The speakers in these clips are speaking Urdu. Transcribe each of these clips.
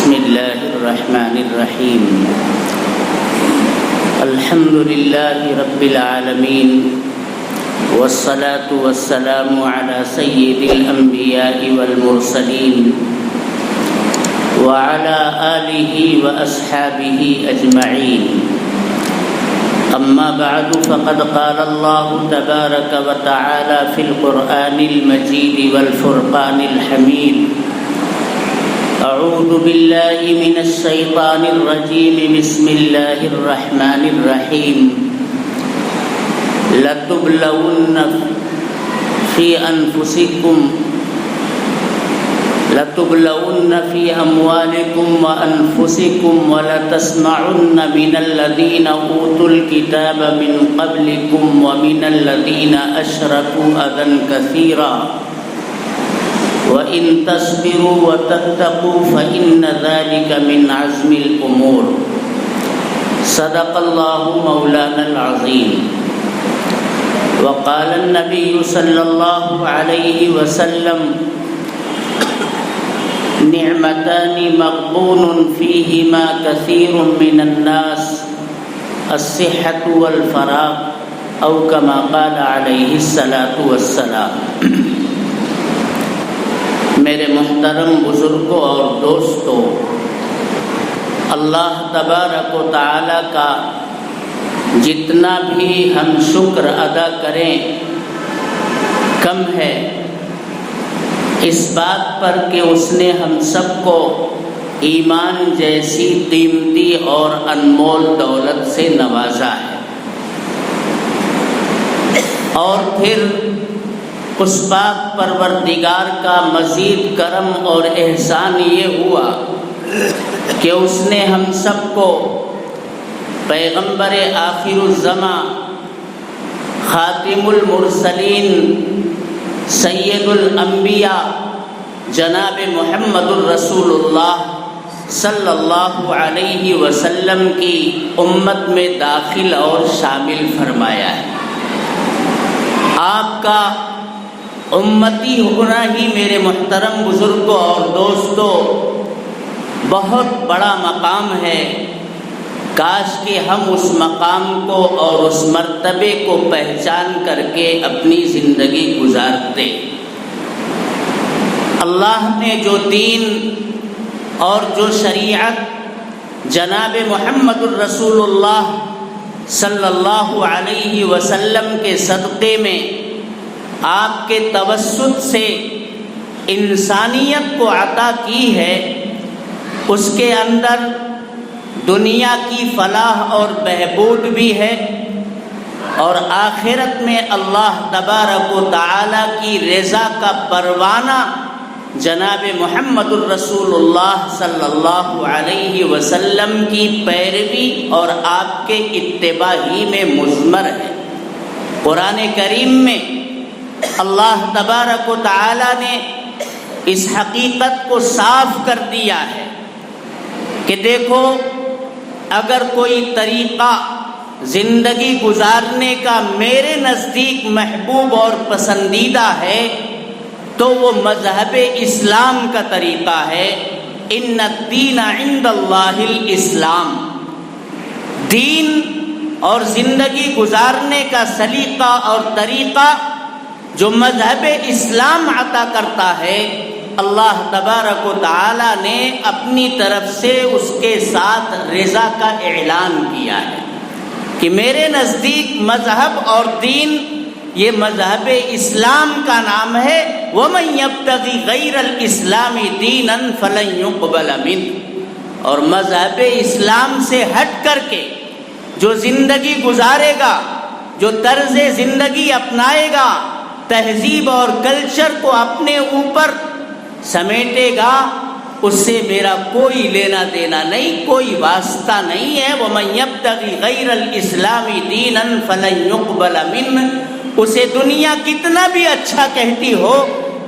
بسم الله الرحمن الرحيم الحمد لله رب العالمين والصلاة والسلام على سيد الأنبياء والمرسلين وعلى آله وأصحابه أجمعين أما بعد فقد قال الله تبارك وتعالى في القرآن المجيد والفرقان الحميد أعوذ بالله من الشيطان الرجيم بسم الله الرحمن الرحيم لتبلون في أموالكم وأنفسكم ولتسمعن من الذين أوتوا الكتاب من قبلكم ومن الذين أشركوا أذى كثيرا وَإِن تَصْبِرُوا وَتَتَّقُوا فَإِنَّ ذَلِكَ مِنْ عَزْمِ الْأُمُورِ صدق الله مولانا العظيم وقال النبي صلى الله عليه وسلم نعمتان مغبون فيهما كثير من الناس الصحة والفراغ أو كما قال عليه الصلاة والسلام میرے محترم بزرگوں اور دوستوں، اللہ تبارک و تعالی کا جتنا بھی ہم شکر ادا کریں کم ہے، اس بات پر کہ اس نے ہم سب کو ایمان جیسی قیمتی اور انمول دولت سے نوازا ہے، اور پھر اس پاک پروردگار کا مزید کرم اور احسان یہ ہوا کہ اس نے ہم سب کو پیغمبر آخر الزماں خاتم المرسلین سید الانبیاء جناب محمد الرسول اللہ صلی اللہ علیہ وسلم کی امت میں داخل اور شامل فرمایا ہے۔ آپ کا امتی ہونا ہی میرے محترم بزرگوں اور دوستوں بہت بڑا مقام ہے۔ کاش کہ ہم اس مقام کو اور اس مرتبے کو پہچان کر کے اپنی زندگی گزارتے۔ اللہ نے جو دین اور جو شریعت جناب محمد الرسول اللہ صلی اللہ علیہ وسلم کے صدقے میں آپ کے توسط سے انسانیت کو عطا کی ہے، اس کے اندر دنیا کی فلاح اور بہبود بھی ہے، اور آخرت میں اللہ تبارک و تعالی کی رضا کا پروانہ جناب محمد الرسول اللہ صلی اللہ علیہ وسلم کی پیروی اور آپ کے اتباع ہی میں مضمر ہے۔ قرآن کریم میں اللہ تبارک و تعالی نے اس حقیقت کو صاف کر دیا ہے کہ دیکھو، اگر کوئی طریقہ زندگی گزارنے کا میرے نزدیک محبوب اور پسندیدہ ہے تو وہ مذہب اسلام کا طریقہ ہے۔ ان الدین عند اللہ الاسلام، دین اور زندگی گزارنے کا سلیقہ اور طریقہ جو مذہب اسلام عطا کرتا ہے، اللہ تبارک و تعالی نے اپنی طرف سے اس کے ساتھ رضا کا اعلان کیا ہے کہ میرے نزدیک مذہب اور دین یہ مذہب اسلام کا نام ہے۔ وَمَن يَبْتَغِ غَيْرَ الْإِسْلَامِ دِينًا فَلَن يُقْبَلَ مِنْهُ، اور مذہب اسلام سے ہٹ کر کے جو زندگی گزارے گا، جو طرز زندگی اپنائے گا، تہذیب اور کلچر کو اپنے اوپر سمیٹے گا، اس سے میرا کوئی لینا دینا نہیں، کوئی واسطہ نہیں ہے۔ وَمَن يَبْتَغِ غَيْرَ الْإِسْلَامِ دِينًا فَلَن يُقْبَلَ مِنْهُ، اسے دنیا کتنا بھی اچھا کہتی ہو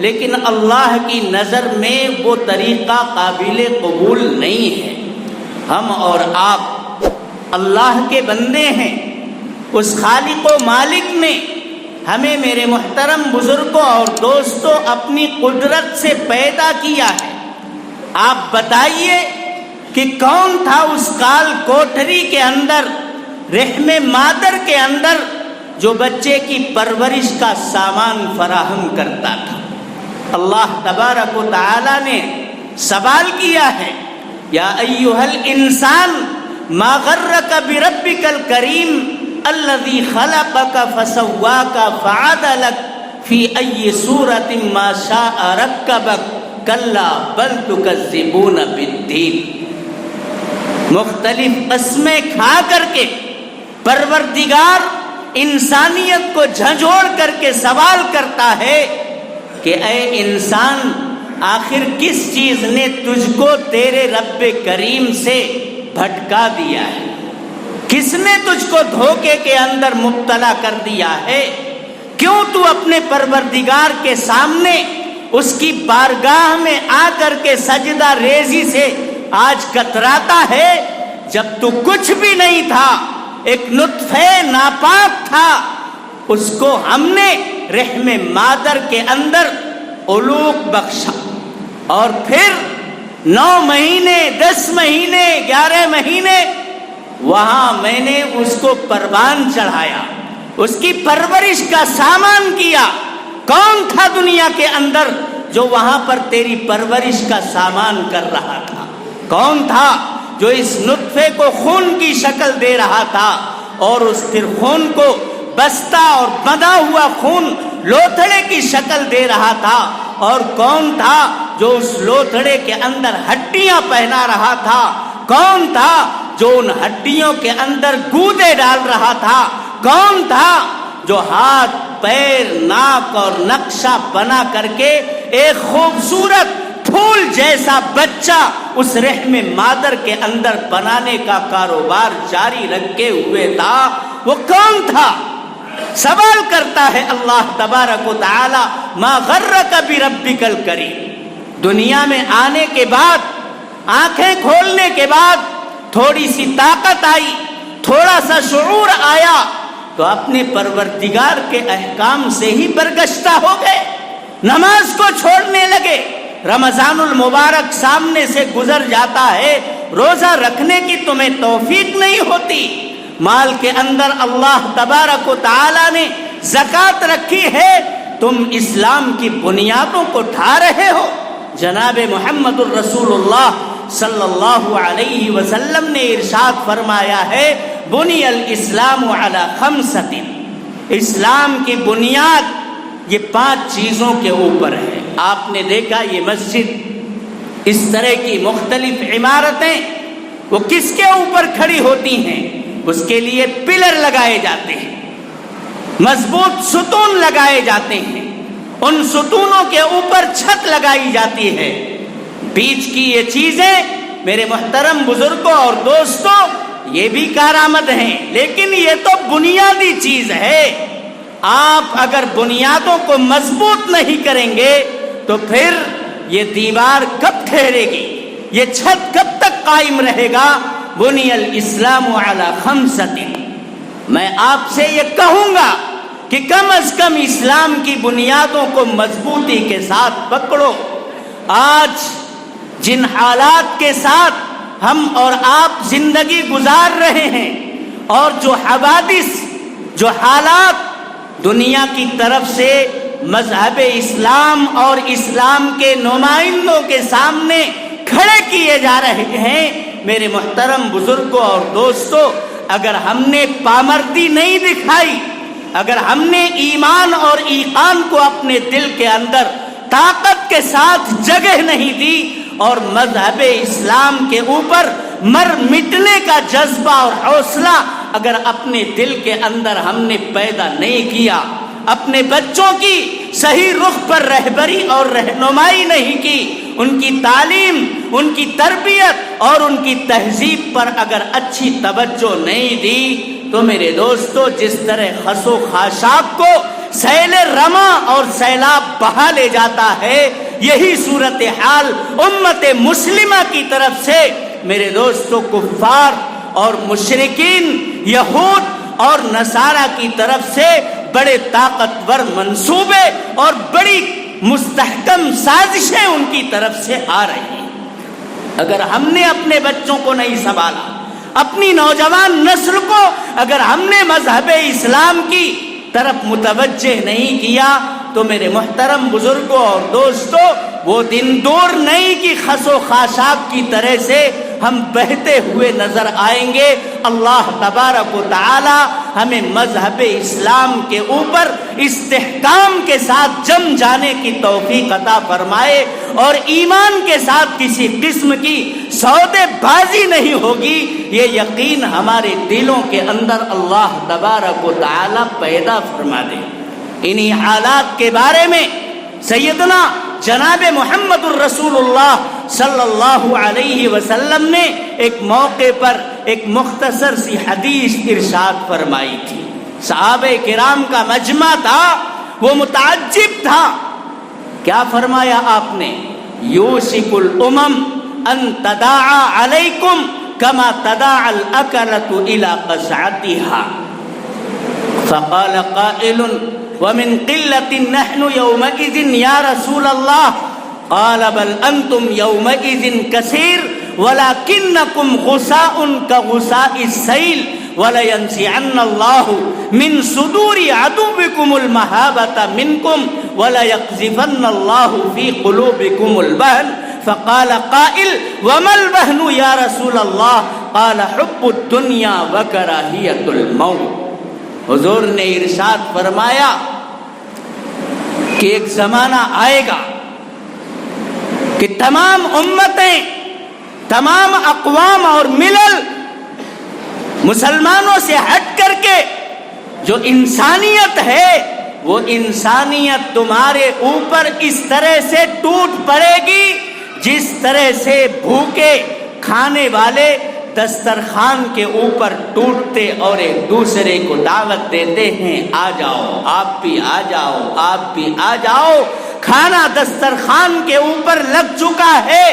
لیکن اللہ کی نظر میں وہ طریقہ قابل قبول نہیں ہے۔ ہم اور آپ اللہ کے بندے ہیں، اس خالق و مالک نے ہمیں میرے محترم بزرگوں اور دوستوں اپنی قدرت سے پیدا کیا ہے۔ آپ بتائیے کہ کون تھا اس کال کوٹری کے اندر، رحم مادر کے اندر، جو بچے کی پرورش کا سامان فراہم کرتا تھا۔ اللہ تبارک و تعالی نے سوال کیا ہے، یا ایھا الانسان ما غرک بربک الکریم الذی خلقک فسواک فعدلک فی ای صورۃ ما شاء رکبک کلا بل تکذبون بالدین۔ مختلف قسمیں کھا کر کے پروردگار انسانیت کو جھنجھوڑ کر کے سوال کرتا ہے کہ اے انسان، آخر کس چیز نے تجھ کو تیرے رب کریم سے بھٹکا دیا ہے؟ کس نے تجھ کو دھوکے کے اندر مبتلا کر دیا ہے؟ کیوں تو اپنے پروردگار کے سامنے اس کی بارگاہ میں آ کر کے سجدہ ریزی سے آج کتراتا ہے؟ جب تو کچھ بھی نہیں تھا، ایک نطفے ناپاک تھا، اس کو ہم نے رحم مادر کے اندر علوق بخشا، اور پھر 9 مہینے 10 مہینے 11 مہینے وہاں میں نے اس کو پروان چڑھایا، اس کی پرورش کا سامان کیا۔ کون تھا دنیا کے اندر جو وہاں پر تیری پرورش کا سامان کر رہا تھا؟ کون تھا جو اس نطفے کو خون کی شکل دے رہا تھا اور اس پھر خون کو بستہ اور بندھا ہوا خون لوتھڑے کی شکل دے رہا تھا؟ اور کون تھا جو اس لوتھڑے کے اندر ہڈیاں پہنا رہا تھا؟ کون تھا جو ان ہڈیوں کے اندر گودے ڈال رہا تھا؟ کون تھا جو ہاتھ پیر ناک اور نقشہ بنا کر کے ایک خوبصورت پھول جیسا بچہ اس رحم مادر کے اندر بنانے کا کاروبار جاری رکھے ہوئے تھا؟ وہ کون تھا؟ سوال کرتا ہے اللہ تبارک و تعالی، ما غرک بربک الکریم۔ دنیا میں آنے کے بعد، آنکھیں کھولنے کے بعد تھوڑی سی طاقت آئی، تھوڑا سا شعور آیا تو اپنے پروردگار کے احکام سے ہی برگشتہ ہو گئے، نماز کو چھوڑنے لگے۔ رمضان المبارک سامنے سے گزر جاتا ہے، روزہ رکھنے کی تمہیں توفیق نہیں ہوتی۔ مال کے اندر اللہ تبارک و تعالی نے زکوٰۃ رکھی ہے، تم اسلام کی بنیادوں کو ڈھا رہے ہو۔ جناب محمد الرسول اللہ صلی اللہ علیہ وسلم نے ارشاد فرمایا ہے، بنی الاسلام علی 5، اسلام کی بنیاد یہ 5 چیزوں کے اوپر ہے۔ آپ نے دیکھا یہ مسجد، اس طرح کی مختلف عمارتیں وہ کس کے اوپر کھڑی ہوتی ہیں؟ اس کے لیے پلر لگائے جاتے ہیں، مضبوط ستون لگائے جاتے ہیں، ان ستونوں کے اوپر چھت لگائی جاتی ہے۔ بیچ کی یہ چیزیں میرے محترم بزرگوں اور دوستوں یہ بھی کارآمد ہیں، لیکن یہ تو بنیادی چیز ہے۔ آپ اگر بنیادوں کو مضبوط نہیں کریں گے تو پھر یہ دیوار کب ٹھہرے گی؟ یہ چھت کب تک قائم رہے گا؟ بنی الاسلام علی 5۔ میں آپ سے یہ کہوں گا کہ کم از کم اسلام کی بنیادوں کو مضبوطی کے ساتھ پکڑو۔ آج جن حالات کے ساتھ ہم اور آپ زندگی گزار رہے ہیں، اور جو حوادث، جو حالات دنیا کی طرف سے مذہب اسلام اور اسلام کے نمائندوں کے سامنے کھڑے کیے جا رہے ہیں، میرے محترم بزرگوں اور دوستوں، اگر ہم نے پامردی نہیں دکھائی، اگر ہم نے ایمان اور ایقان کو اپنے دل کے اندر طاقت کے ساتھ جگہ نہیں دی، اور مذہب اسلام کے اوپر مر مٹنے کا جذبہ اور حوصلہ اگر اپنے دل کے اندر ہم نے پیدا نہیں کیا، اپنے بچوں کی صحیح رخ پر رہبری اور رہنمائی نہیں کی، ان کی تعلیم، ان کی تربیت اور ان کی تہذیب پر اگر اچھی توجہ نہیں دی، تو میرے دوستو جس طرح خس و خاشاک کو سیل رما اور سیلاب بہا لے جاتا ہے، یہی صورتحال امت مسلمہ کی طرف سے میرے دوستو کفار اور مشرکین، یہود اور نصارہ کی طرف سے بڑے طاقتور منصوبے اور بڑی مستحکم سازشیں ان کی طرف سے آ رہی ہیں۔ اگر ہم نے اپنے بچوں کو نہیں سنبھالا، اپنی نوجوان نسل کو اگر ہم نے مذہب اسلام کی طرف متوجہ نہیں کیا تو میرے محترم بزرگوں اور دوستوں، وہ دن دور نہیں کہ خس و خاشاک کی طرح سے ہم بہتے ہوئے نظر آئیں گے۔ اللہ تبارک و تعالی ہمیں مذہب اسلام کے اوپر استحکام کے ساتھ جم جانے کی توفیق عطا فرمائے، اور ایمان کے ساتھ کسی قسم کی سودے بازی نہیں ہوگی، یہ یقین ہمارے دلوں کے اندر اللہ تبارک و تعالی پیدا فرما دے۔ انہی حالات کے بارے میں سیدنا جناب محمد الرسول اللہ صلی اللہ علیہ وسلم نے ایک موقع پر ایک مختصر سی حدیث ارشاد فرمائی تھی۔ صحابہ کرام کا مجمع تھا، وہ متعجب تھا۔ کیا فرمایا آپ نے؟ یوشک الامم ان تداعى علیکم کما تداعى الاکلۃ الی قصعتها، فقال قائل ومن قلة نحن يومئذ يا رسول الله، قال بل أنتم يومئذ كثير ولكنكم غثاء كغثاء السيل، ولينزعن الله من صدور عدوكم المهابة منكم وليقذفن الله في قلوبكم الوهن، فقال قائل وما الوهن يا رسول الله، قال حب الدنيا وكراهية الموت۔ حضور نے ارشاد فرمایا کہ ایک زمانہ آئے گا کہ تمام امتیں، تمام اقوام اور ملل مسلمانوں سے ہٹ کر کے جو انسانیت ہے وہ انسانیت تمہارے اوپر اس طرح سے ٹوٹ پڑے گی جس طرح سے بھوکے کھانے والے دسترخوان کے اوپر ٹوٹتے اور ایک دوسرے کو دعوت دیتے ہیں، آ جاؤ آپ بھی آ جاؤ، آپ بھی آ جاؤ۔ کھانا دسترخوان کے اوپر لگ چکا ہے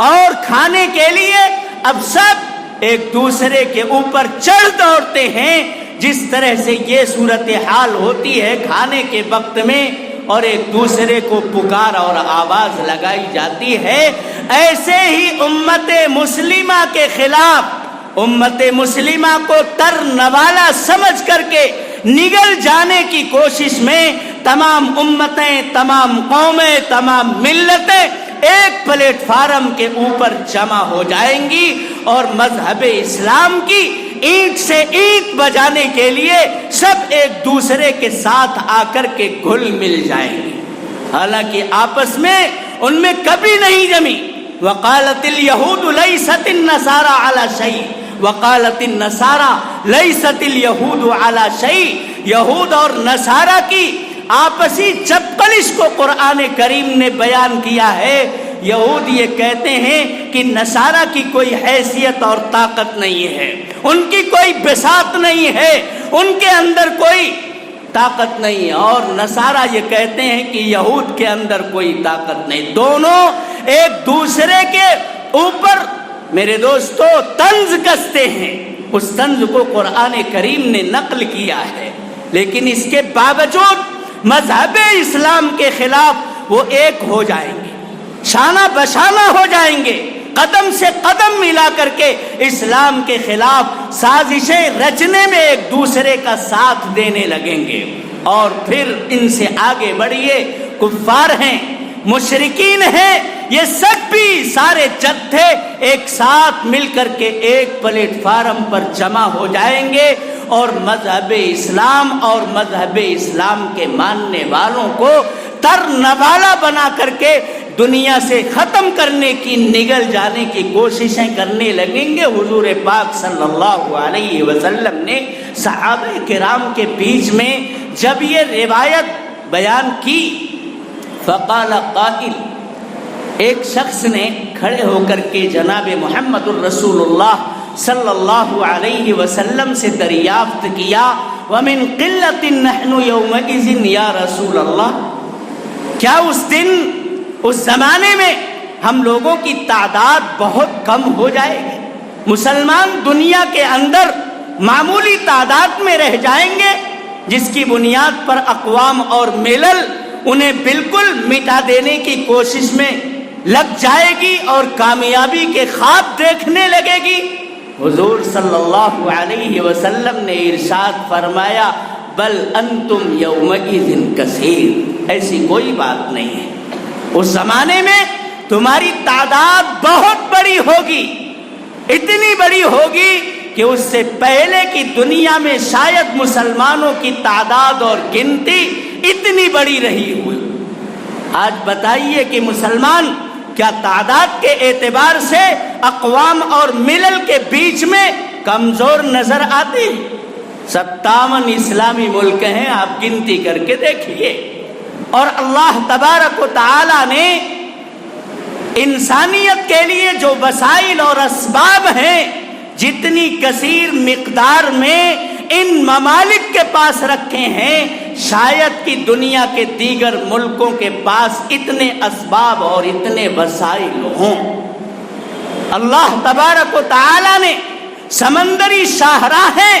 اور کھانے کے لیے اب سب ایک دوسرے کے اوپر چڑھ دوڑتے ہیں۔ جس طرح سے یہ صورتحال ہوتی ہے کھانے کے وقت میں اور ایک دوسرے کو پکار اور آواز لگائی جاتی ہے، ایسے ہی امت مسلمہ کے خلاف، امت مسلمہ کو تر نوالا سمجھ کر کے نگل جانے کی کوشش میں تمام امتیں، تمام قومیں، تمام ملتیں ایک پلیٹ فارم کے اوپر جمع ہو جائیں گی اور مذہب اسلام کی اینٹ سے اینٹ بجانے کے لیے سب ایک دوسرے کے ساتھ آ کر کے گھل مل جائیں گے، حالانکہ آپس میں ان میں کبھی نہیں جمی۔ وقالت اليہود لیست النصارى على شیء وقالت النصارى لیست اليہود على شیء، یہود اور نصارہ کی آپسی چپقلش کو قرآن کریم نے بیان کیا ہے۔ یہود یہ کہتے ہیں کہ نصارہ کی کوئی حیثیت اور طاقت نہیں ہے، ان کی کوئی بساط نہیں ہے، ان کے اندر کوئی طاقت نہیں ہے، اور نصارہ یہ کہتے ہیں کہ یہود کے اندر کوئی طاقت نہیں۔ دونوں ایک دوسرے کے اوپر میرے دوستو طنز کستے ہیں۔ اس طنز کو قرآن کریم نے نقل کیا ہے، لیکن اس کے باوجود مذہب اسلام کے خلاف وہ ایک ہو جائیں گے، شانہ بشانہ ہو جائیں گے، قدم سے قدم ملا کر کے اسلام کے خلاف سازشیں رچنے میں ایک دوسرے کا ساتھ دینے لگیں گے۔ اور پھر ان سے آگے بڑھیے، کفار ہیں، مشرکین ہیں، یہ سب بھی سارے جتھے ایک ساتھ مل کر کے ایک پلیٹ فارم پر جمع ہو جائیں گے اور مذہب اسلام اور مذہب اسلام کے ماننے والوں کو تر نوالا بنا کر کے دنیا سے ختم کرنے کی، نگل جانے کی کوششیں کرنے لگیں گے۔ حضور پاک صلی اللہ علیہ وسلم نے صحابہ کرام کے بیچ میں جب یہ روایت بیان کی، فقال قائل، ایک شخص نے کھڑے ہو کر کے جناب محمد الرسول اللہ صلی اللہ علیہ وسلم سے دریافت کیا، وَمِن قِلَّةٍ نَحْنُ يَوْمَئِذٍ یا رسول اللہ، کیا اس دن، اس زمانے میں ہم لوگوں کی تعداد بہت کم ہو جائے گی؟ مسلمان دنیا کے اندر معمولی تعداد میں رہ جائیں گے، جس کی بنیاد پر اقوام اور ملل انہیں بالکل مٹا دینے کی کوشش میں لگ جائے گی اور کامیابی کے خواب دیکھنے لگے گی؟ حضور صلی اللہ علیہ وسلم نے ارشاد فرمایا بل انتم یومئذ کثیر، ایسی کوئی بات نہیں ہے، اس زمانے میں تمہاری تعداد بہت بڑی ہوگی، اتنی بڑی ہوگی کہ اس سے پہلے کی دنیا میں شاید مسلمانوں کی تعداد اور گنتی اتنی بڑی رہی ہوئی۔ آج بتائیے کہ مسلمان کیا تعداد کے اعتبار سے اقوام اور ملل کے بیچ میں کمزور نظر آتے؟ 57 اسلامی ملک ہیں، آپ گنتی کر کے دیکھیے۔ اور اللہ تبارک و تعالی نے انسانیت کے لیے جو وسائل اور اسباب ہیں، جتنی کثیر مقدار میں ان ممالک کے پاس رکھے ہیں، شاید کہ دنیا کے دیگر ملکوں کے پاس اتنے اسباب اور اتنے وسائل ہوں۔ اللہ تبارک و تعالی نے سمندری شاہراہیں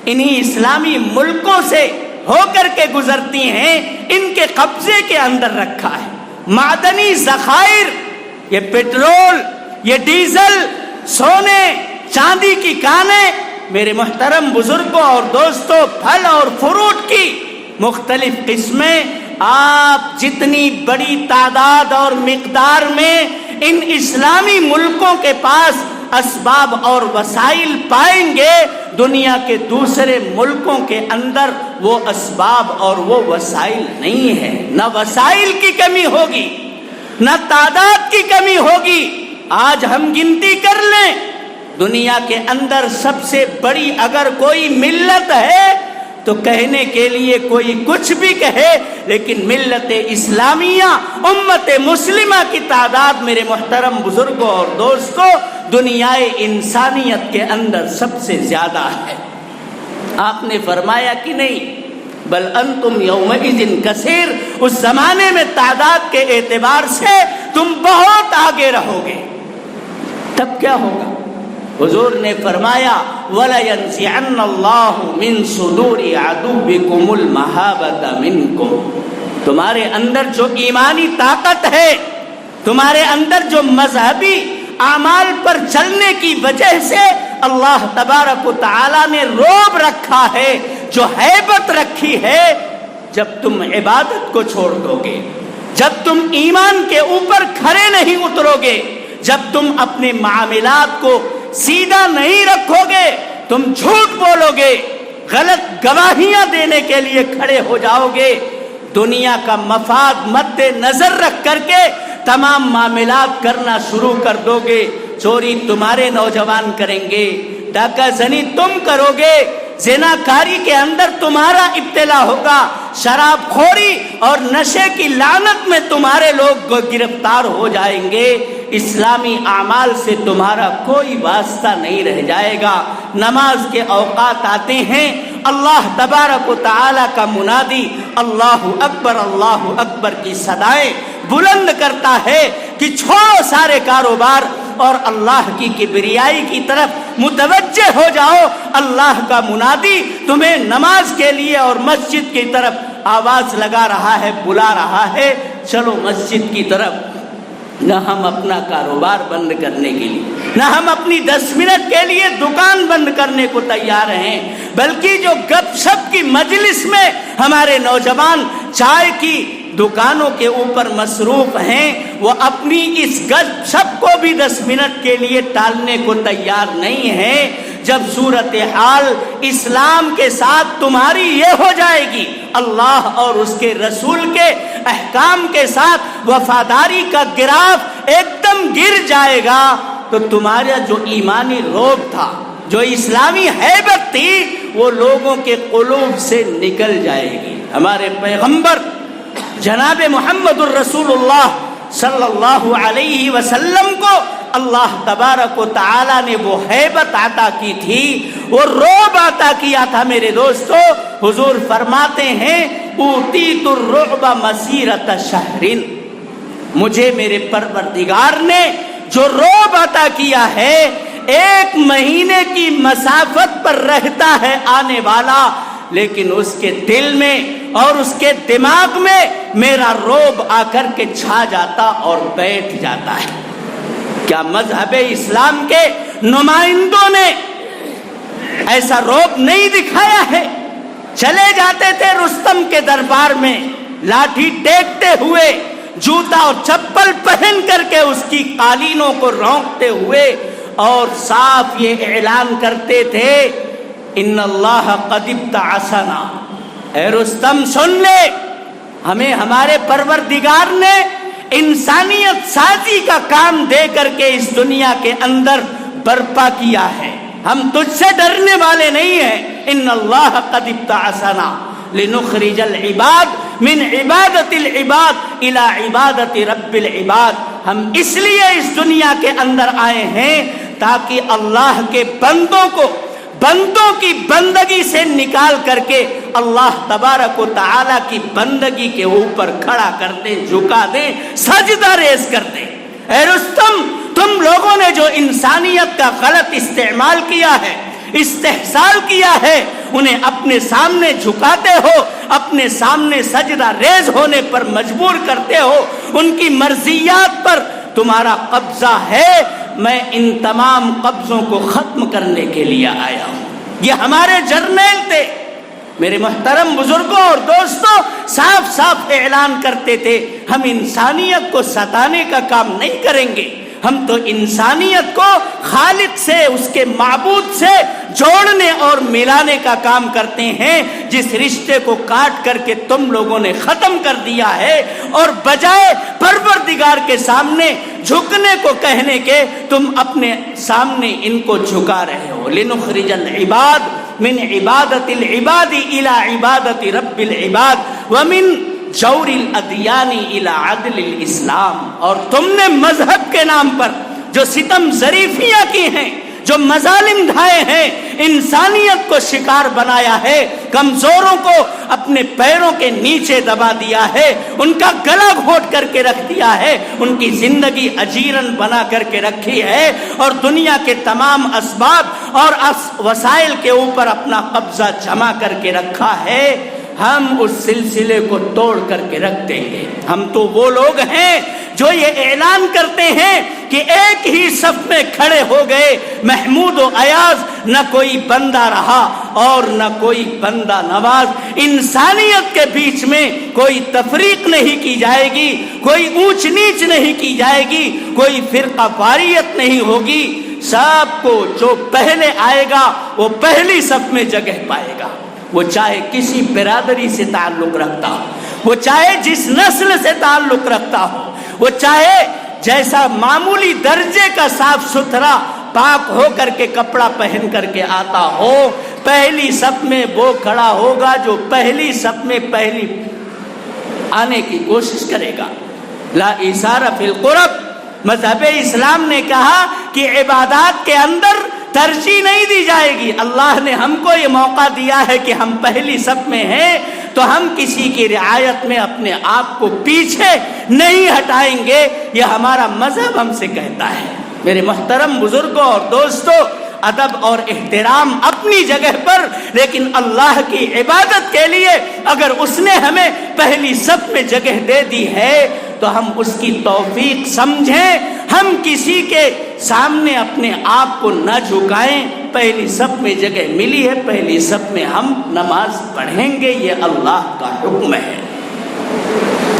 انہی اسلامی ملکوں سے ہو کر کے گزرتی ہیں، ان کے قبضے کے اندر رکھا ہے۔ معدنی ذخائر، یہ پیٹرول، یہ ڈیزل، سونے چاندی کی کانیں، میرے محترم بزرگوں اور دوستوں، پھل اور فروٹ کی مختلف قسمیں، آپ جتنی بڑی تعداد اور مقدار میں ان اسلامی ملکوں کے پاس اسباب اور وسائل پائیں گے، دنیا کے دوسرے ملکوں کے اندر وہ اسباب اور وہ وسائل نہیں ہے۔ نہ وسائل کی کمی ہوگی، نہ تعداد کی کمی ہوگی۔ آج ہم گنتی کر لیں، دنیا کے اندر سب سے بڑی اگر کوئی ملت ہے تو کہنے کے لیے کوئی کچھ بھی کہے، لیکن ملت اسلامیہ، امت مسلمہ کی تعداد میرے محترم بزرگوں اور دوستوں دنیائے انسانیت کے اندر سب سے زیادہ ہے۔ آپ نے فرمایا کہ نہیں، بل انتم یومئذ کثیر، اس زمانے میں تعداد کے اعتبار سے تم بہت آگے رہو گے۔ تب کیا ہوگا؟ حضور نے فرمایا وَلَيَنزِعَنَّ اللَّهُ مِن صُدُورِ عَدُوِّكُمُ الْمَهَابَةَ مِنكُمْ، تمہارے اندر جو ایمانی طاقت ہے، تمہارے اندر جو مذہبی اعمال پر چلنے کی وجہ سے اللہ تبارک و تعالی نے رعب رکھا ہے، جو ہیبت رکھی ہے، جب تم عبادت کو چھوڑ دو گے، جب تم ایمان کے اوپر کھڑے نہیں اترو گے، جب تم اپنے معاملات کو سیدھا نہیں رکھو گے، تم جھوٹ بولو گے، غلط گواہیاں دینے کے لیے کھڑے ہو جاؤ گے، دنیا کا مفاد مد نظر رکھ کر کے تمام معاملات کرنا شروع کر دو گے، چوری تمہارے نوجوان کریں گے، ڈاکہ زنی تم کرو گے، زنا کاری کے اندر تمہارا ابتلا ہوگا، شراب خوری اور نشے کی لعنت میں تمہارے لوگ گرفتار ہو جائیں گے، اسلامی اعمال سے تمہارا کوئی واسطہ نہیں رہ جائے گا۔ نماز کے اوقات آتے ہیں، اللہ تبارک و تعالی کا منادی اللہ اکبر کی صدائیں بلند کرتا ہے کہ چھوڑو سارے کاروبار اور اللہ کی کبریائی کی طرف متوجہ ہو جاؤ۔ اللہ کا منادی تمہیں نماز کے لیے اور مسجد کی طرف آواز لگا رہا ہے، بلا رہا ہے، چلو مسجد کی طرف۔ نہ ہم اپنا کاروبار بند کرنے کے لیے، نہ ہم اپنی 10 منٹ کے لیے دکان بند کرنے کو تیار ہیں، بلکہ جو گپ شپ کی مجلس میں ہمارے نوجوان چائے کی دکانوں کے اوپر مصروف ہیں، وہ اپنی اس گپ شپ کو بھی 10 منٹ کے لیے ٹالنے کو تیار نہیں ہیں۔ جب صورتحال اسلام کے ساتھ تمہاری یہ ہو جائے گی، اللہ اور اس کے رسول کے احکام کے ساتھ وفاداری کا گراف ایک دم گر جائے گا، تو تمہارا جو ایمانی رعب تھا، جو اسلامی ہیبت تھی، وہ لوگوں کے قلوب سے نکل جائے گی۔ ہمارے پیغمبر جناب محمد الرسول اللہ صلی اللہ علیہ وسلم کو اللہ تبارک و تعالی نے وہ ہیبت عطا کی تھی، وہ رعب عطا کیا تھا۔ میرے دوستو، حضور فرماتے ہیں اوتیت الرعب مسیرۃ شہر، مجھے میرے پروردگار نے جو رعب عطا کیا ہے، 1 مہینے کی مسافت پر رہتا ہے آنے والا، لیکن اس کے دل میں اور اس کے دماغ میں میرا رعب آ کر کے چھا جاتا اور بیٹھ جاتا ہے۔ کیا مذہب اسلام کے نمائندوں نے ایسا رعب نہیں دکھایا ہے؟ چلے جاتے تھے رستم کے دربار میں لاٹھی ٹیکتے ہوئے، جوتا اور چپل پہن کر کے اس کی قالینوں کو رونقتے ہوئے، اور صاف یہ اعلان کرتے تھے ان اللہ قد ابتعثنا، اے رستم سن لے، ہمیں ہمارے پروردگار نے انسانیت سازی کا کام دے کر کے اس دنیا کے اندر برپا کیا ہے، ہم تجھ سے ڈرنے والے نہیں ہیں۔ ان اللہ قد ابتعثنا لنخرج العباد من عبادت العباد الى عبادت رب العباد، ہم اس لیے اس دنیا کے اندر آئے ہیں تاکہ اللہ کے بندوں کی بندگی سے نکال کر کے اللہ تبارک و تعالی کی بندگی کے اوپر کھڑا کر دیں، جھکا دیں، سجدہ ریز کر دیں۔ اے رستم، تم لوگوں نے جو انسانیت کا غلط استعمال کیا ہے، استحصال کیا ہے، انہیں اپنے سامنے جھکاتے ہو، اپنے سامنے سجدہ ریز ہونے پر مجبور کرتے ہو، ان کی مرضیات پر تمہارا قبضہ ہے۔ میں ان تمام قبضوں کو ختم کرنے کے لیے آیا ہوں۔ یہ ہمارے جرنیل تھے، میرے محترم بزرگوں اور دوستوں، صاف صاف اعلان کرتے تھے ہم انسانیت کو ستانے کا کام نہیں کریں گے، ہم تو انسانیت کو خالق سے، اس کے معبود سے جوڑنے اور ملانے کا کام کرتے ہیں۔ جس رشتے کو کاٹ کر کے تم لوگوں نے ختم کر دیا ہے، اور بجائے پروردگار کے سامنے جھکنے کو کہنے کے تم اپنے سامنے ان کو جھکا رہے ہو۔ لنخرج العباد من عبادت العباد الى عبادت رب العباد ومن جور الادیان الى عدل الاسلام، اور تم نے مذہب کے نام پر جو ستم ظریفیاں کی ہیں، جو مظالم ڈھائے ہیں، انسانیت کو شکار بنایا ہے، کمزوروں کو اپنے پیروں کے نیچے دبا دیا ہے، ان کا گلا گھونٹ کر کے رکھ دیا ہے، ان کی زندگی اجیرن بنا کر کے رکھی ہے، اور دنیا کے تمام اسباب اور وسائل کے اوپر اپنا قبضہ جما کر کے رکھا ہے۔ ہم اس سلسلے کو توڑ کر کے رکھ دیں گے۔ ہم تو وہ لوگ ہیں جو یہ اعلان کرتے ہیں کہ ایک ہی صف میں کھڑے ہو گئے محمود و ایاز، نہ کوئی بندہ رہا اور نہ کوئی بندہ نواز، انسانیت کے بیچ میں کوئی تفریق نہیں کی جائے گی، کوئی اونچ نیچ نہیں کی جائے گی، کوئی فرقہ واریت نہیں ہوگی، سب کو جو پہلے آئے گا وہ پہلی صف میں جگہ پائے گا، وہ چاہے کسی برادری سے تعلق رکھتا ہو، وہ چاہے جس نسل سے تعلق رکھتا ہو، وہ چاہے جیسا معمولی درجے کا صاف ستھرا پاک ہو کر کے کپڑا پہن کر کے آتا ہو، پہلی صف میں وہ کھڑا ہوگا جو پہلی صف میں پہلی آنے کی کوشش کرے گا۔ لا ایثار فی القرب، مذہب اسلام نے کہا کہ عبادات کے اندر ترجیح نہیں دی جائے گی۔ اللہ نے ہم کو یہ موقع دیا ہے کہ ہم پہلی صف میں ہیں، تو ہم کسی کی رعایت میں اپنے آپ کو پیچھے نہیں ہٹائیں گے، یہ ہمارا مذہب ہم سے کہتا ہے۔ میرے محترم بزرگوں اور دوستوں، ادب اور احترام اپنی جگہ پر، لیکن اللہ کی عبادت کے لیے اگر اس نے ہمیں پہلی صف میں جگہ دے دی ہے تو ہم اس کی توفیق سمجھیں، ہم کسی کے سامنے اپنے آپ کو نہ جھکائیں۔ پہلی صف میں جگہ ملی ہے، پہلی صف میں ہم نماز پڑھیں گے، یہ اللہ کا حکم ہے۔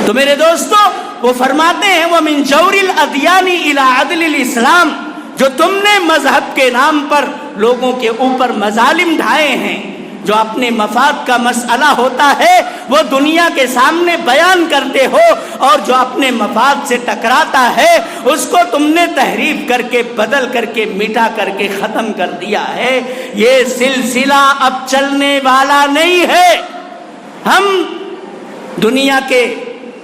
تو میرے دوستو، وہ فرماتے ہیں وَمِن جَوْرِ الْأَدْيَانِ إِلَىٰ عَدْلِ الْإِسْلَامِ، جو تم نے مذہب کے نام پر لوگوں کے اوپر مظالم ڈھائے ہیں، جو اپنے مفاد کا مسئلہ ہوتا ہے وہ دنیا کے سامنے بیان کرتے ہو، اور جو اپنے مفاد سے ٹکراتا ہے اس کو تم نے تحریف کر کے، بدل کر کے، مٹا کر کے ختم کر دیا ہے، یہ سلسلہ اب چلنے والا نہیں ہے۔ ہم دنیا کے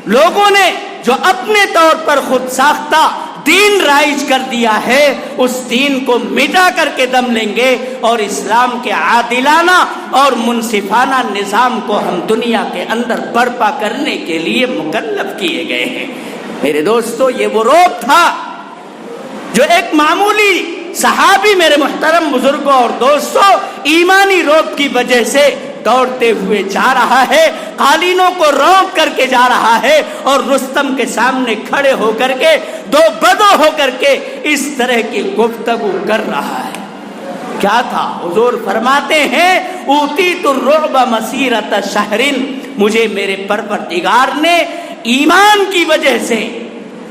لوگوں نے جو اپنے طور پر خود ساختہ دین رائج کر دیا ہے، اس دین کو مٹا کر کے دم لیں گے، اور اسلام کے عادلانہ اور منصفانہ نظام کو ہم دنیا کے اندر برپا کرنے کے لیے مکلف کیے گئے ہیں۔ میرے دوستو، یہ وہ رعب تھا جو ایک معمولی صحابی، میرے محترم بزرگوں اور دوستوں، ایمانی رعب کی وجہ سے دوڑتے ہوئے جا رہا ہے، قالینوں کو رونق کر کے جا رہا ہے اور رستم کے سامنے کھڑے ہو کر کے دو بدو ہو کر کے اس طرح کی گفتگو کر رہا ہے۔ کیا تھا؟ حضور فرماتے ہیں اوتیت الرعب مسیرۃ شہر، مجھے میرے پروردگار نے ایمان کی وجہ سے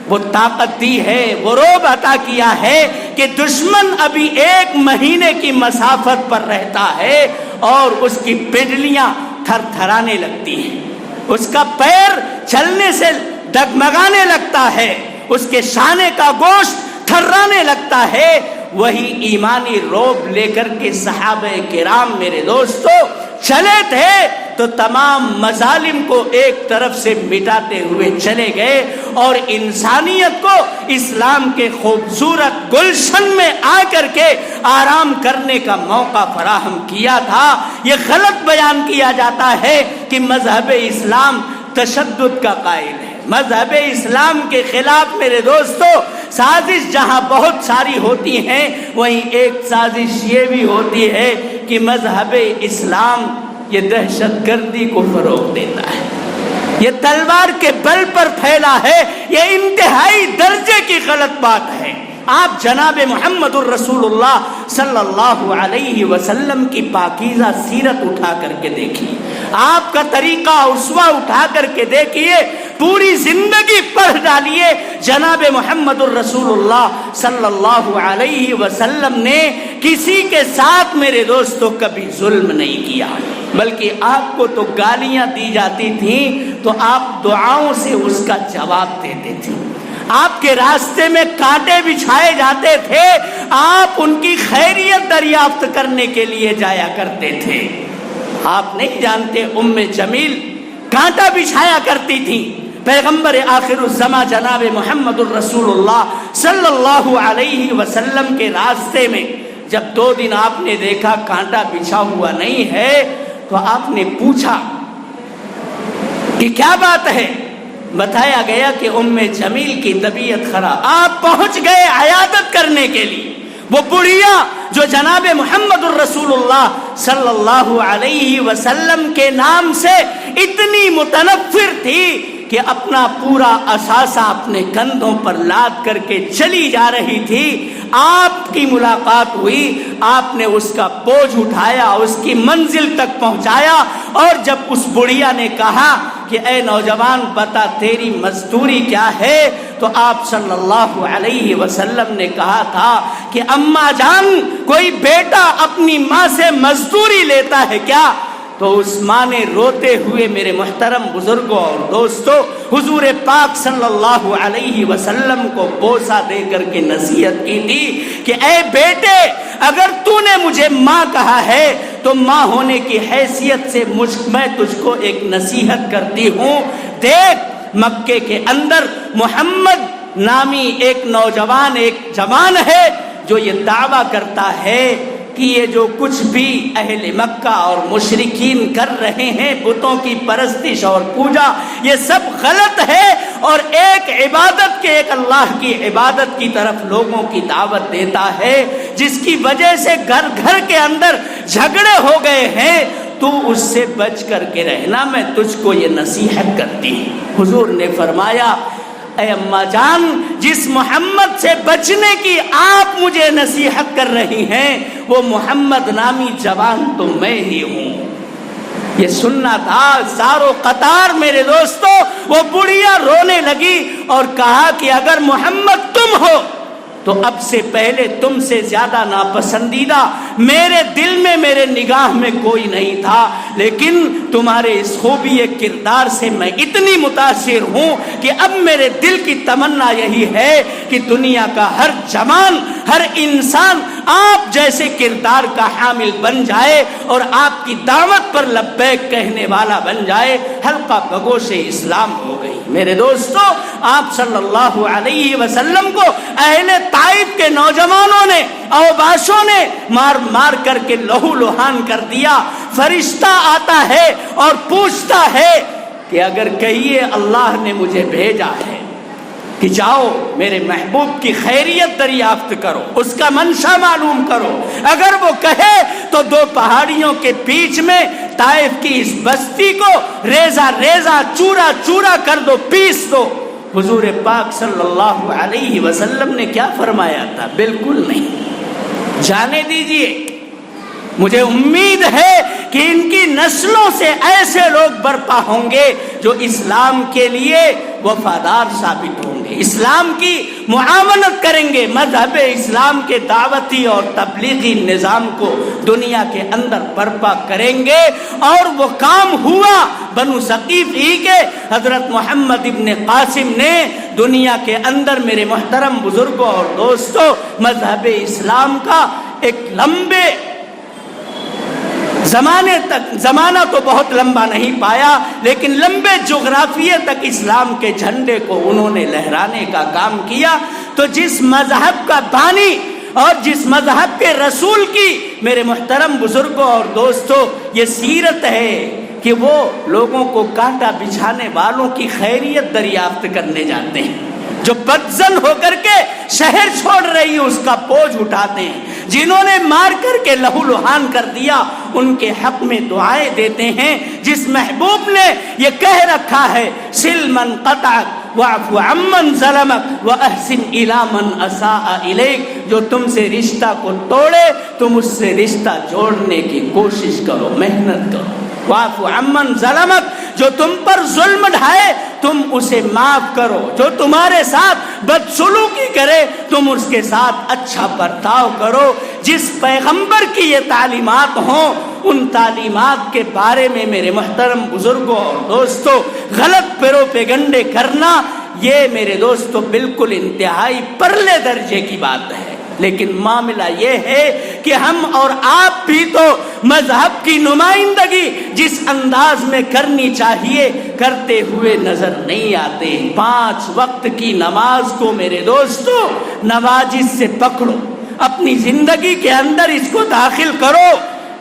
وہ طاقت دی ہے، وہ رعب عطا کیا ہے کہ دشمن ابھی 1 مہینے کی مسافت پر رہتا ہے اور اس کی پنڈلیاں تھر تھرانے لگتی ہیں، اس کا پیر چلنے سے ڈگمگانے لگتا ہے، اس کے شانے کا گوشت تھرانے لگتا ہے۔ وہی ایمانی رعب لے کر کے صحابہ کرام میرے دوستو چلے تھے تو تمام مظالم کو ایک طرف سے مٹاتے ہوئے چلے گئے اور انسانیت کو اسلام کے خوبصورت گلشن میں آ کر کے آرام کرنے کا موقع فراہم کیا تھا۔ یہ غلط بیان کیا جاتا ہے کہ مذہب اسلام تشدد کا قائل ہے۔ مذہب اسلام کے خلاف میرے دوستو سازش جہاں بہت ساری ہوتی ہیں، وہیں ایک سازش یہ بھی ہوتی ہے کہ مذہب اسلام یہ دہشت گردی کو فروغ دیتا ہے، یہ تلوار کے بل پر پھیلا ہے، یہ انتہائی درجے کی غلط بات ہے۔ آپ جناب محمد الرسول اللہ صلی اللہ علیہ وسلم کی پاکیزہ سیرت اٹھا کر کے دیکھیے، آپ کا طریقہ اسوہ اٹھا کر کے دیکھیے، پوری زندگی پڑھ ڈالیے۔ جناب محمد الرسول اللہ صلی اللہ علیہ وسلم نے کسی کے ساتھ میرے دوستوں کبھی ظلم نہیں کیا، بلکہ آپ کو تو گالیاں دی جاتی تھیں تو آپ دعاؤں سے اس کا جواب دیتے تھے، آپ کے راستے میں کانٹے بچھائے جاتے تھے، آپ ان کی خیریت دریافت کرنے کے لیے جایا کرتے تھے۔ آپ نہیں جانتے جمیل کانٹا بچھایا کرتی تھی، پیغمبر آخر الزماں جناب محمد الرسول اللہ صلی اللہ علیہ وسلم کے راستے میں جب 2 دن آپ نے دیکھا کانٹا بچھا ہوا نہیں ہے تو آپ نے پوچھا کہ کیا بات ہے؟ بتایا گیا کہ جمیل کی طبیعت خراب۔ آپ پہنچ گئے عیادت کرنے کے لیے۔ وہ بڑھیا جو جناب محمد الرسول اللہ صلی اللہ علیہ وسلم کے نام سے اتنی متنفر تھی کہ اپنا پورا اثاثہ اپنے کندھوں پر لاد کر کے چلی جا رہی تھی، آپ کی ملاقات ہوئی، آپ نے اس کا بوجھ اٹھایا، اس کی منزل تک پہنچایا، اور جب اس بڑھیا نے کہا کہ اے نوجوان بتا تیری مزدوری کیا ہے، تو آپ صلی اللہ علیہ وسلم نے کہا تھا کہ اماں جان کوئی بیٹا اپنی ماں سے مزدوری لیتا ہے کیا؟ تو اس ماں نے روتے ہوئے میرے محترم بزرگوں اور دوستوں حضور پاک صلی اللہ علیہ وسلم کو بوسہ دے کر کے نصیحت کی تھی کہ اے بیٹے اگر تو نے مجھے ماں کہا ہے تو ماں ہونے کی حیثیت سے میں تجھ کو ایک نصیحت کرتی ہوں، دیکھ مکے کے اندر محمد نامی ایک نوجوان ایک جوان ہے جو یہ دعویٰ کرتا ہے کہ یہ جو کچھ بھی اہل مکہ اور مشرکین کر رہے ہیں بتوں کی پرستش اور پوجا، یہ سب غلط ہے، اور ایک عبادت کے ایک اللہ کی عبادت کی طرف لوگوں کی دعوت دیتا ہے، جس کی وجہ سے گھر گھر کے اندر جھگڑے ہو گئے ہیں، تو اس سے بچ کر کے رہنا، میں تجھ کو یہ نصیحت کرتی ہوں۔ حضور نے فرمایا اے اماں جان جس محمد سے بچنے کی آپ مجھے نصیحت کر رہی ہیں وہ محمد نامی جوان تو میں ہی ہوں۔ یہ سننا تھا سارو قطار میرے دوستو۔ وہ بڑھیا رونے لگی اور کہا کہ اگر محمد تم ہو تو اب سے پہلے تم سے زیادہ ناپسندیدہ میرے دل میں میرے نگاہ میں کوئی نہیں تھا، لیکن تمہارے اس خوبی کردار سے میں اتنی متاثر ہوں کہ اب میرے دل کی تمنا یہی ہے کہ دنیا کا ہر جوان ہر انسان آپ جیسے کردار کا حامل بن جائے اور آپ کی دعوت پر لبیک کہنے والا بن جائے۔ حلقہ بگوش اسلام ہو گئی۔ میرے دوستو آپ صلی اللہ علیہ وسلم کو اہل طائف کے نوجوانوں نے اوباشوں نے مار مار کر کے لہو لہان کر دیا۔ فرشتہ آتا ہے اور پوچھتا ہے کہ اگر کہیے اللہ نے مجھے بھیجا ہے کہ جاؤ میرے محبوب کی خیریت دریافت کرو، اس کا منشا معلوم کرو، اگر وہ کہے تو 2 پہاڑیوں کے بیچ میں طائف کی اس بستی کو ریزہ ریزہ چورا چورا کر دو، پیس دو۔ حضور پاک صلی اللہ علیہ وسلم نے کیا فرمایا تھا؟ بالکل نہیں، جانے دیجئے۔ مجھے امید ہے کہ ان کی نسلوں سے ایسے لوگ برپا ہوں گے جو اسلام کے لیے وفادار ثابت ہوں گے، اسلام کی معاونت کریں گے، مذہب اسلام کے دعوتی اور تبلیغی نظام کو دنیا کے اندر برپا کریں گے۔ اور وہ کام ہوا بنو ثقیف ہی کے حضرت محمد ابن قاسم نے دنیا کے اندر میرے محترم بزرگوں اور دوستوں مذہب اسلام کا ایک لمبے زمانے تک، زمانہ تو بہت لمبا نہیں پایا لیکن لمبے جغرافیے تک اسلام کے جھنڈے کو انہوں نے لہرانے کا کام کیا۔ تو جس مذہب کا بانی اور جس مذہب کے رسول کی میرے محترم بزرگوں اور دوستوں یہ سیرت ہے کہ وہ لوگوں کو کانٹا بچھانے والوں کی خیریت دریافت کرنے جاتے ہیں، جو بدزن ہو کر کے شہر چھوڑ رہی ہے اس کا بوجھ اٹھاتے ہیں، جنہوں نے مار کر کے لہو لہان کر دیا ان کے حق میں دعائیں دیتے ہیں، جس محبوب نے یہ کہہ رکھا ہے سل من قطعک واعف عمن ظلمک واحسن الی من اساء الیک، جو تم سے رشتہ کو توڑے تم اس سے رشتہ جوڑنے کی کوشش کرو، محنت کرو۔ واعف عمن ظلمک، جو تم پر ظلم ڈھائے تم اسے معاف کرو، جو تمہارے ساتھ بدسلوکی کرے تم اس کے ساتھ اچھا برتاؤ کرو۔ جس پیغمبر کی یہ تعلیمات ہوں ان تعلیمات کے بارے میں میرے محترم بزرگوں اور دوستوں غلط پروپیگنڈے کرنا یہ میرے دوستوں بالکل انتہائی پرلے درجے کی بات ہے۔ لیکن معاملہ یہ ہے کہ ہم اور آپ بھی تو مذہب کی نمائندگی جس انداز میں کرنی چاہیے کرتے ہوئے نظر نہیں آتے۔ 5 وقت کی نماز کو میرے دوستو نواجذ سے پکڑو، اپنی زندگی کے اندر اس کو داخل کرو۔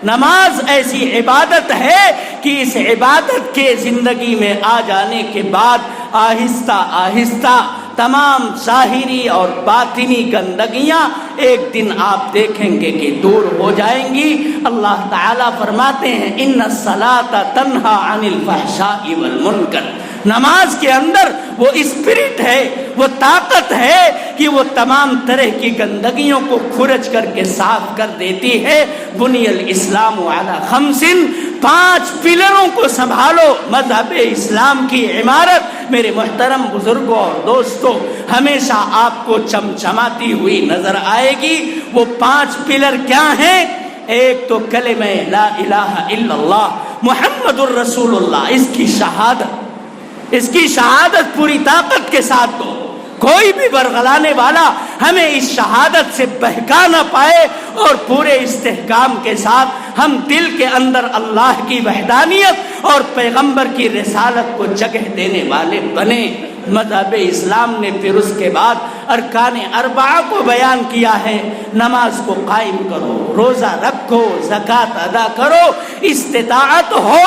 نماز ایسی عبادت ہے کہ اس عبادت کے زندگی میں آ جانے کے بعد آہستہ آہستہ تمام ظاہری اور باطنی گندگیاں ایک دن آپ دیکھیں گے کہ دور ہو جائیں گی۔ اللہ تعالیٰ فرماتے ہیں ان الصلاۃ تنہی عن الفحشاء والمنکر، نماز کے اندر وہ اسپرٹ ہے، وہ طاقت ہے کہ وہ تمام طرح کی گندگیوں کو کھرچ کر کے صاف کر دیتی ہے۔ بنی الاسلام علی 5، 5 پلروں کو سنبھالو۔ مذہب اسلام کی عمارت میرے محترم بزرگوں اور دوستوں ہمیشہ آپ کو چمچماتی ہوئی نظر آئے گی۔ وہ 5 پلر کیا ہیں؟ ایک تو کلمہ لا الہ الا اللہ محمد الرسول اللہ، اس کی شہادت پوری طاقت کے ساتھ دو۔ کوئی بھی برگلانے والا ہمیں اس شہادت سے بہکا نہ پائے اور پورے استحکام کے ساتھ ہم دل کے اندر اللہ کی وحدانیت اور پیغمبر کی رسالت کو جگہ دینے والے بنے۔ مذہب اسلام نے پھر اس کے بعد ارکان 4 کو بیان کیا ہے۔ نماز کو قائم کرو، روزہ رکھو، زکوٰۃ ادا کرو، استطاعت ہو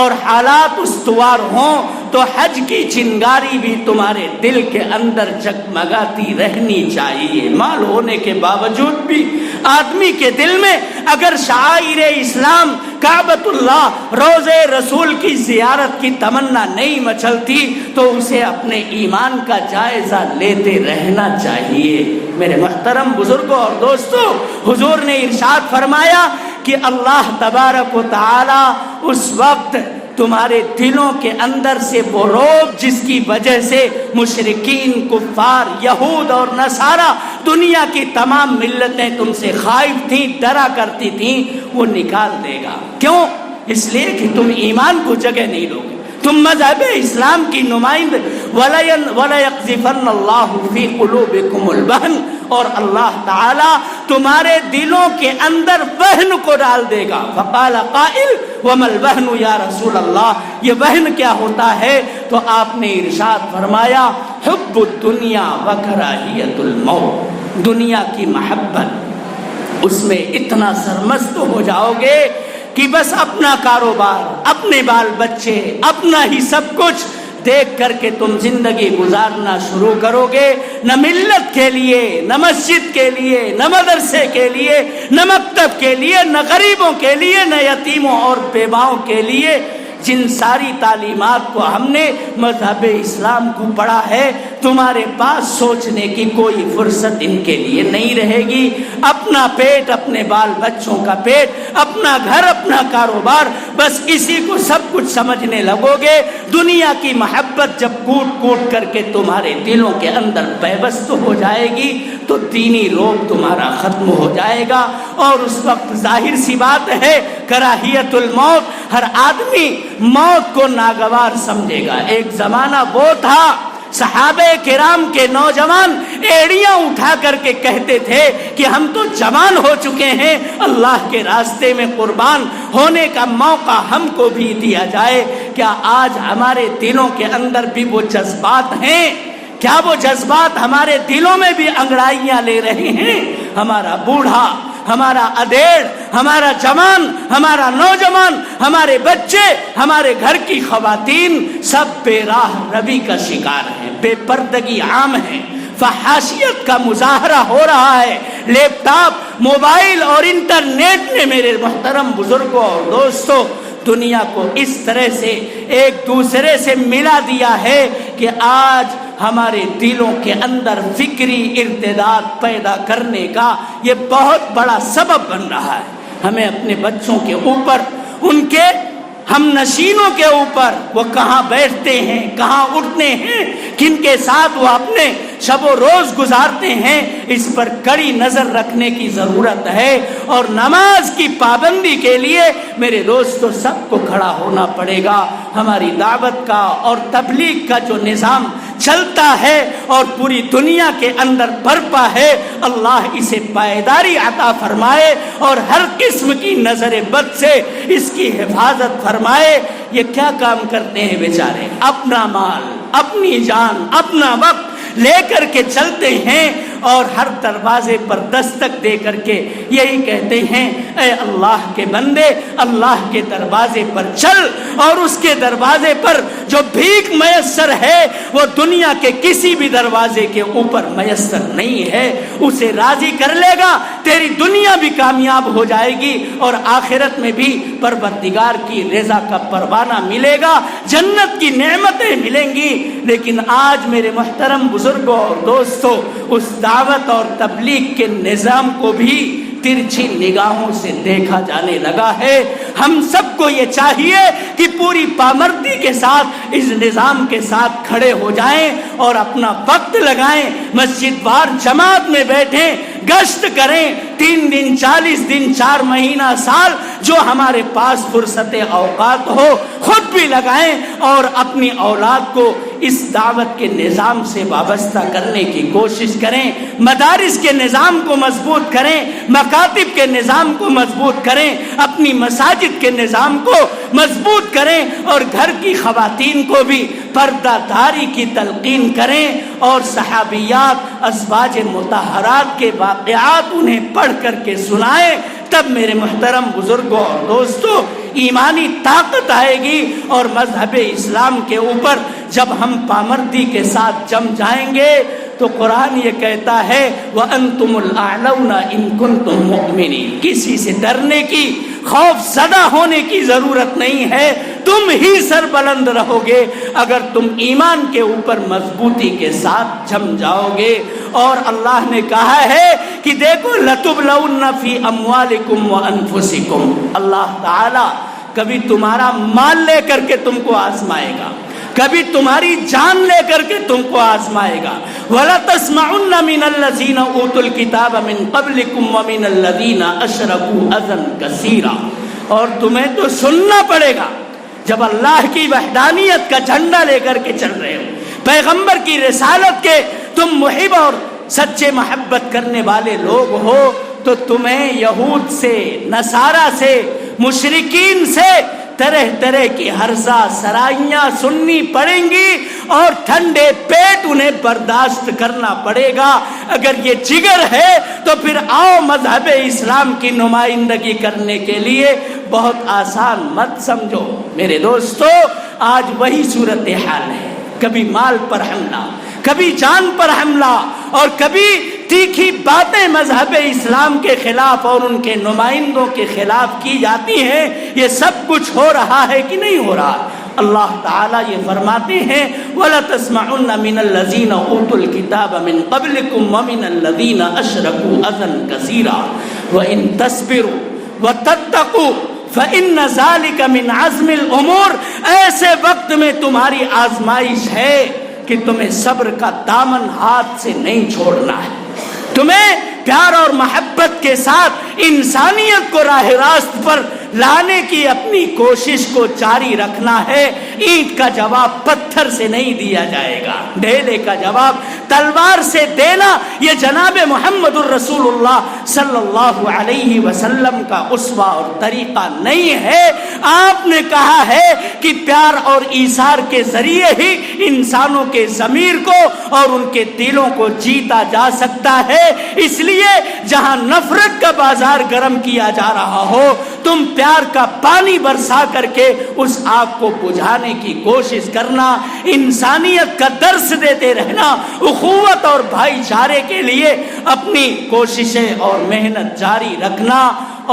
اور حالات استوار ہوں تو حج کی چنگاری بھی تمہارے دل کے اندر جگمگاتی رہنی چاہیے۔ مال ہونے کے باوجود بھی آدمی کے دل میں اگر شعائر اسلام، کعبۃ اللہ، روضہ رسول کی زیارت کی تمنا نہیں مچلتی تو اسے اپنے ایمان کا جائزہ لیتے رہنا چاہیے۔ میرے محترم بزرگوں اور دوستوں حضور نے ارشاد فرمایا کہ اللہ تبارک و تعالی اس وقت تمہارے دلوں کے اندر سے وہ روب جس کی وجہ سے مشرکین، کفار، یہود اور نصارہ، دنیا کی تمام ملتیں تم سے خائف تھیں، ڈرا کرتی تھیں، وہ نکال دے گا۔ کیوں؟ اس لیے کہ تم ایمان کو جگہ نہیں دو گے، تم مذہب اسلام کی نمائند۔ وَلَيَقْذِفَنَّ اللَّهُ فِي قُلُوبِكُمُ الْوَهْنَ، اور اللہ تعالی تمہارے دلوں کے اندر وہن کو ڈال دے گا۔ فقال قائل وما الوہن یا رسول اللہ، یہ وہن کیا ہوتا ہے؟ تو آپ نے ارشاد فرمایا حب الدنیا وکراہیت الموت، دنیا کی محبت، اس میں اتنا سرمست ہو جاؤ گے کہ بس اپنا کاروبار، اپنے بال بچے، اپنا ہی سب کچھ دیکھ کر کے تم زندگی گزارنا شروع کرو گے، نہ ملت کے لیے، نہ مسجد کے لیے، نہ مدرسے کے لیے، نہ مکتب کے لیے، نہ غریبوں کے لیے، نہ یتیموں اور بیواؤں کے لیے۔ جن ساری تعلیمات کو ہم نے مذہب اسلام کو پڑھا ہے، تمہارے پاس سوچنے کی کوئی فرصت ان کے لیے نہیں رہے گی۔ اپنا پیٹ، اپنے بال بچوں کا پیٹ، اپنا گھر، اپنا کاروبار، بس اسی کو سب کچھ سمجھنے لگو گے۔ دنیا کی محبت جب کوٹ کوٹ کر کے تمہارے دلوں کے اندر پیوست ہو جائے گی تو دینی روب تمہارا ختم ہو جائے گا، اور اس وقت ظاہر سی بات ہے کراہیت الموت، ہر آدمی موت کو ناگوار سمجھے گا۔ ایک زمانہ وہ تھا صحابہ کرام کے نوجوان ایڑیاں اٹھا کر کے کہتے تھے کہ ہم تو جوان ہو چکے ہیں، اللہ کے راستے میں قربان ہونے کا موقع ہم کو بھی دیا جائے۔ کیا آج ہمارے دلوں کے اندر بھی وہ جذبات ہیں؟ کیا وہ جذبات ہمارے دلوں میں بھی انگڑائیاں لے رہے ہیں؟ ہمارا بوڑھا، ہمارا ادیڑ، ہمارا جوان، ہمارا نوجوان، ہمارے بچے، ہمارے گھر کی خواتین سب بے راہ روی کا شکار ہیں، بے پردگی عام ہے، فحاشیت کا مظاہرہ ہو رہا ہے۔ لیپ ٹاپ، موبائل اور انٹرنیٹ نے میرے محترم بزرگوں اور دوستوں دنیا کو اس طرح سے ایک دوسرے سے ملا دیا ہے کہ آج ہمارے دلوں کے اندر فکری ارتداد پیدا کرنے کا یہ بہت بڑا سبب بن رہا ہے۔ ہمیں اپنے بچوں کے اوپر، ان کے ہم نشینوں کے اوپر، وہ کہاں بیٹھتے ہیں، کہاں اٹھتے ہیں، کن کے ساتھ وہ اپنے شب و روز گزارتے ہیں، اس پر کڑی نظر رکھنے کی ضرورت ہے۔ اور نماز کی پابندی کے لیے میرے دوستو سب کو کھڑا ہونا پڑے گا۔ ہماری دعوت کا اور تبلیغ کا جو نظام چلتا ہے اور پوری دنیا کے اندر برپا ہے، اللہ اسے پائیداری عطا فرمائے اور ہر قسم کی نظر بد سے اس کی حفاظت فرمائے۔ یہ کیا کام کرتے ہیں بیچارے، اپنا مال، اپنی جان، اپنا وقت لے کر کے چلتے ہیں اور ہر دروازے پر دستک دے کر کے یہی کہتے ہیں اے اللہ کے بندے، اللہ کے دروازے پر چل، اور اس کے دروازے پر جو بھیک میسر ہے وہ دنیا کے کسی بھی دروازے کے اوپر میسر نہیں ہے، اسے راضی کر لے گا، تیری دنیا بھی کامیاب ہو جائے گی اور آخرت میں بھی پروردگار کی رضا کا پروانہ ملے گا، جنت کی نعمتیں ملیں گی۔ لیکن آج میرے محترم بزرگوں اور دوستوں اس دعوت اور تبلیغ کے نظام کو بھی ترچھی نگاہوں سے دیکھا جانے لگا ہے۔ ہم سب کو یہ چاہیے کہ پوری پامردی کے ساتھ اس نظام کے ساتھ کھڑے ہو جائیں اور اپنا وقت لگائیں، مسجد وار جماعت میں بیٹھیں، گشت کریں، 3 دن 40 دن 4 مہینہ سال جو ہمارے پاس فرصت اوقات ہو خود بھی لگائیں اور اپنی اولاد کو اس دعوت کے نظام سے وابستہ کرنے کی کوشش کریں، مدارس کے نظام کو مضبوط کریں، مکاتب کے نظام کو مضبوط کریں، اپنی مساجد کے نظام کو مضبوط کریں اور گھر کی خواتین کو بھی پردہ داری کی تلقین کریں اور صحابیات ازواج مطہرات کے واقعات انہیں پڑھ کر کے سنائیں۔ تب میرے محترم بزرگوں اور دوستوں ایمانی طاقت آئے گی اور مذہب اسلام کے اوپر جب ہم پامردی کے ساتھ جم جائیں گے تو قرآن یہ کہتا ہے وَأَنْتُمُ الْأَعْلَوْنَ إِن كُنتُم مُؤْمِنِينَ۔ کسی سے ڈرنے کی، خوف زدہ ہونے کی ضرورت نہیں ہے، تم ہی سربلند رہو گے اگر تم ایمان کے اوپر مضبوطی کے ساتھ جم جاؤ گے۔ اور اللہ نے کہا ہے کہ دیکھو لَتُبْلَوْنَ فِي أَمْوَالِكُمْ وَأَنفُسِكُمْ، اللہ تعالی کبھی تمہارا مال لے کر کے تم کو آزمائے گا، کبھی تمہاری جان لے کر کے تم کو آزمائے گا۔ وَلَتَسْمَعُنَّ مِنَ الَّذِينَ أُوتُوا الْكِتَابَ مِنْ قَبْلِكُمْ وَمِنَ الَّذِينَ أَشْرَكُوا أَذًى كَثِيرًا، اور تمہیں تو سننا پڑے گا جب اللہ کی وحدانیت کا جھنڈا لے کر کے چل رہے ہو، پیغمبر کی رسالت کے تم محب اور سچے محبت کرنے والے لوگ ہو، تو تمہیں یہود سے، نصارہ سے، مشرکین سے طرح طرح کی ہرزہ سرائیاں سننی پڑیں گی اور ٹھنڈے پیٹ انہیں برداشت کرنا پڑے گا۔ اگر یہ جگر ہے تو پھر آؤ مذہب اسلام کی نمائندگی کرنے کے لیے بہت آسان مت سمجھو۔ میرے دوستو آج وہی صورتحال ہے۔ کبھی مال پر حملہ، کبھی جان پر حملہ، اور کبھی تیکھی باتیں مذہب اسلام کے خلاف اور ان کے نمائندوں کے خلاف کی جاتی ہیں۔ یہ سب کچھ ہو رہا ہے کہ نہیں ہو رہا؟ اللہ تعالیٰ یہ فرماتے ہیں وَلَتَسْمَعُنَّ مِنَ الَّذِينَ أُوتُوا الْكِتَابَ مِنْ قَبْلِكُمْ وَمِنَ الَّذِينَ أَشْرَكُوا أَذًى كَثِيرًا وَإِن تَصْبِرُوا وَتَتَّقُوا فَإِنَّ ذَلِكَ مِنْ عَزْمِ الْأُمُورِ۔ ایسے وقت میں تمہاری آزمائش ہے کہ تمہیں صبر کا دامن ہاتھ سے نہیں چھوڑنا ہے، تمہیں پیار اور محبت کے ساتھ انسانیت کو راہ راست پر لانے کی اپنی کوشش کو جاری رکھنا ہے۔ اینٹ کا جواب پتھر سے نہیں دیا جائے گا، ڈھیلے کا جواب تلوار سے دینا یہ جناب محمد الرسول اللہ صلی اللہ علیہ وسلم کا اسوہ اور طریقہ نہیں ہے۔ آپ نے کہا ہے کہ پیار اور ایثار کے ذریعے ہی انسانوں کے ضمیر کو اور ان کے دلوں کو جیتا جا سکتا ہے۔ اس لیے جہاں نفرت کا بازار گرم کیا جا رہا ہو، تم پیار کا پانی برسا کر کے اس آگ کو بجھانے کی کوشش کرنا، انسانیت کا درس دیتے رہنا، اخوت اور بھائی چارے کے لیے اپنی کوششیں اور محنت جاری رکھنا،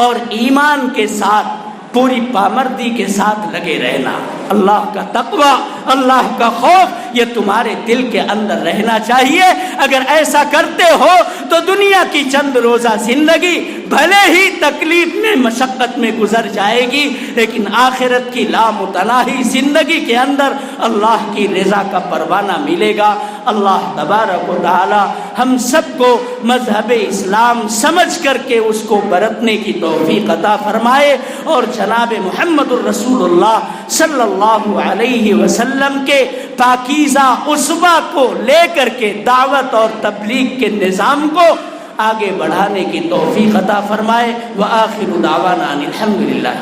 اور ایمان کے ساتھ پوری پامردی کے ساتھ لگے رہنا۔ اللہ کا تقوی، اللہ کا خوف یہ تمہارے دل کے اندر رہنا چاہیے۔ اگر ایسا کرتے ہو تو دنیا کی چند روزہ زندگی بھلے ہی تکلیف میں مشقت میں گزر جائے گی، لیکن آخرت کی لامتناہی زندگی کے اندر اللہ کی رضا کا پروانہ ملے گا۔ اللہ تبارک و تعالی ہم سب کو مذہب اسلام سمجھ کر کے اس کو برتنے کی توفیق عطا فرمائے، اور جناب محمد الرسول اللہ صلی اللہ علیہ وسلم کے پاکیزہ اسوہ کو لے کر کے دعوت اور تبلیغ کے نظام کو آگے بڑھانے کی توفیق عطا فرمائے۔ وآخر دعوانا الحمدللہ۔